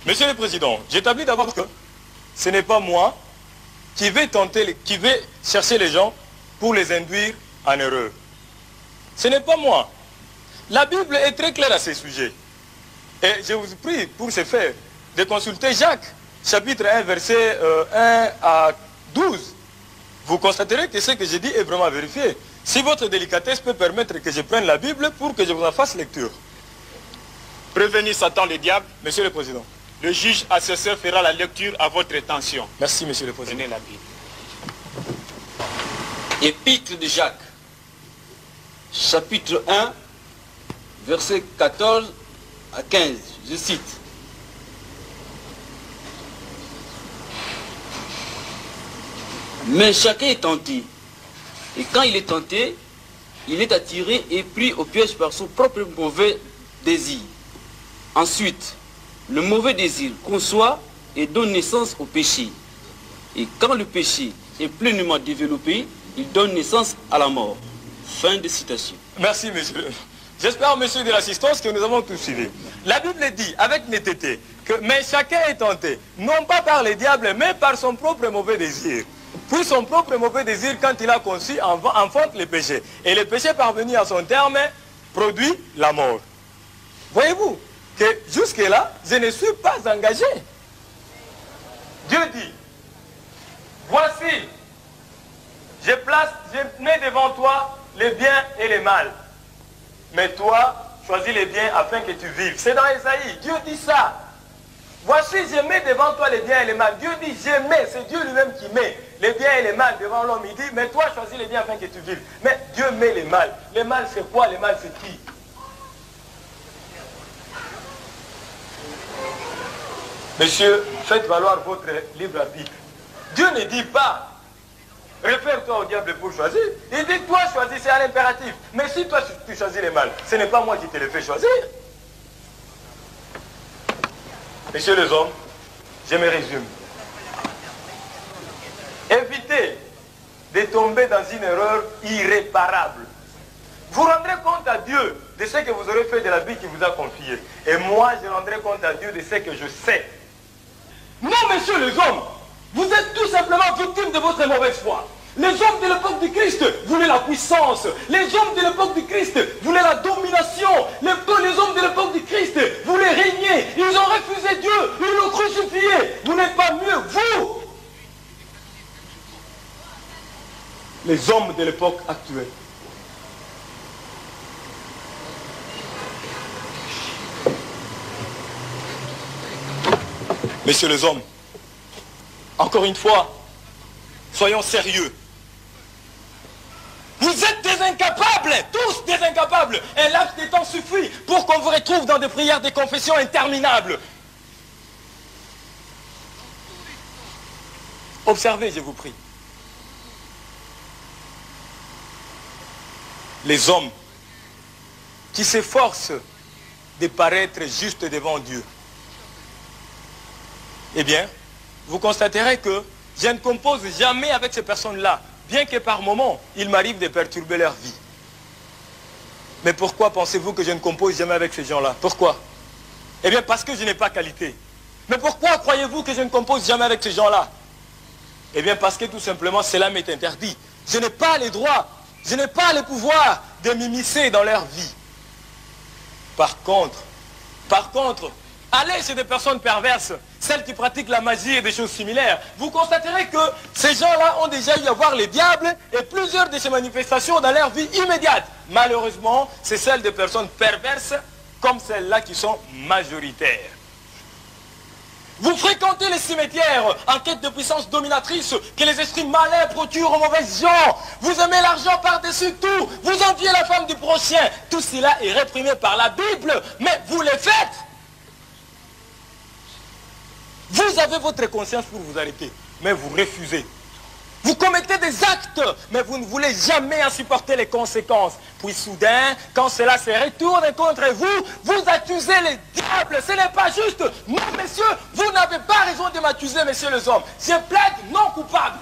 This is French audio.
Monsieur le Président, j'établis d'abord que ce n'est pas moi qui vais chercher les gens pour les induire en erreur. Ce n'est pas moi. La Bible est très claire à ce sujet. Et je vous prie, pour ce faire, de consulter Jacques, chapitre 1, verset 1 à 12. Vous constaterez que ce que j'ai dit est vraiment vérifié. Si votre délicatesse peut permettre que je prenne la Bible pour que je vous en fasse lecture. Prévenir Satan le diable. Monsieur le Président. Le juge assesseur fera la lecture à votre intention. Merci, Monsieur le Président. Prenez la Bible. Épître de Jacques, chapitre 1, versets 14 à 15. Je cite. Mais chacun est tenté. Et quand il est tenté, il est attiré et pris au piège par son propre mauvais désir. Ensuite, le mauvais désir conçoit et donne naissance au péché. Et quand le péché est pleinement développé, il donne naissance à la mort. Fin de citation. Merci, monsieur. J'espère, monsieur de l'assistance, que nous avons tout suivi. La Bible dit, avec netteté, que mais chacun est tenté, non pas par le diable, mais par son propre mauvais désir. Puis son propre mauvais désir, quand il a conçu, enfante le péché. Et le péché parvenu à son terme, produit la mort. Voyez-vous que jusque-là, je ne suis pas engagé. Dieu dit, voici, je mets devant toi les biens et les mal. Mais toi, choisis les biens afin que tu vives. C'est dans Ésaïe, Dieu dit ça. Voici, je mets devant toi les biens et les mal. Dieu dit, je mets, c'est Dieu lui-même qui met les biens et les mal devant l'homme. Il dit, mais toi, choisis les biens afin que tu vives. Mais Dieu met les mal. Les mal, c'est quoi? Les mal, c'est qui? Monsieur, faites valoir votre libre arbitre. Dieu ne dit pas, réfère-toi au diable pour choisir. Il dit, toi, choisis, c'est un impératif. Mais si toi, tu choisis les mal, ce n'est pas moi qui te le fais choisir. Messieurs les hommes, je me résume. Évitez de tomber dans une erreur irréparable. Vous rendrez compte à Dieu de ce que vous aurez fait de la vie qu'il vous a confiée. Et moi, je rendrai compte à Dieu de ce que je sais. Non, messieurs les hommes, vous êtes tout simplement victimes de votre mauvaise foi. Les hommes de l'époque du Christ voulaient la puissance. Les hommes de l'époque du Christ voulaient la domination. Les hommes de l'époque du Christ voulaient régner. Ils ont refusé Dieu. Ils l'ont crucifié. Vous n'êtes pas mieux, vous. Les hommes de l'époque actuelle. Messieurs les hommes, encore une fois, soyons sérieux. Vous êtes des incapables, tous des incapables. Un laps de temps suffit pour qu'on vous retrouve dans des prières de confession interminables. Observez, je vous prie. Les hommes qui s'efforcent de paraître justes devant Dieu. Eh bien, vous constaterez que je ne compose jamais avec ces personnes-là, bien que par moments, il m'arrive de perturber leur vie. Mais pourquoi pensez-vous que je ne compose jamais avec ces gens-là? Pourquoi? Eh bien, parce que je n'ai pas qualité. Mais pourquoi croyez-vous que je ne compose jamais avec ces gens-là? Eh bien, parce que tout simplement, cela m'est interdit. Je n'ai pas les droits, je n'ai pas le pouvoir de m'immiscer dans leur vie. Par contre, allez chez des personnes perverses, celles qui pratiquent la magie et des choses similaires. Vous constaterez que ces gens-là ont déjà eu à voir les diables et plusieurs de ces manifestations dans leur vie immédiate. Malheureusement, c'est celles des personnes perverses comme celles-là qui sont majoritaires. Vous fréquentez les cimetières en quête de puissance dominatrice que les esprits malins procurent aux mauvaises gens. Vous aimez l'argent par-dessus tout. Vous enviez la femme du prochain. Tout cela est réprimé par la Bible, mais vous le faites. Vous avez votre conscience pour vous arrêter, mais vous refusez. Vous commettez des actes, mais vous ne voulez jamais en supporter les conséquences. Puis soudain, quand cela se retourne contre vous, vous accusez les diables. Ce n'est pas juste. Non, messieurs, vous n'avez pas raison de m'accuser, messieurs les hommes. Je plaide non coupable.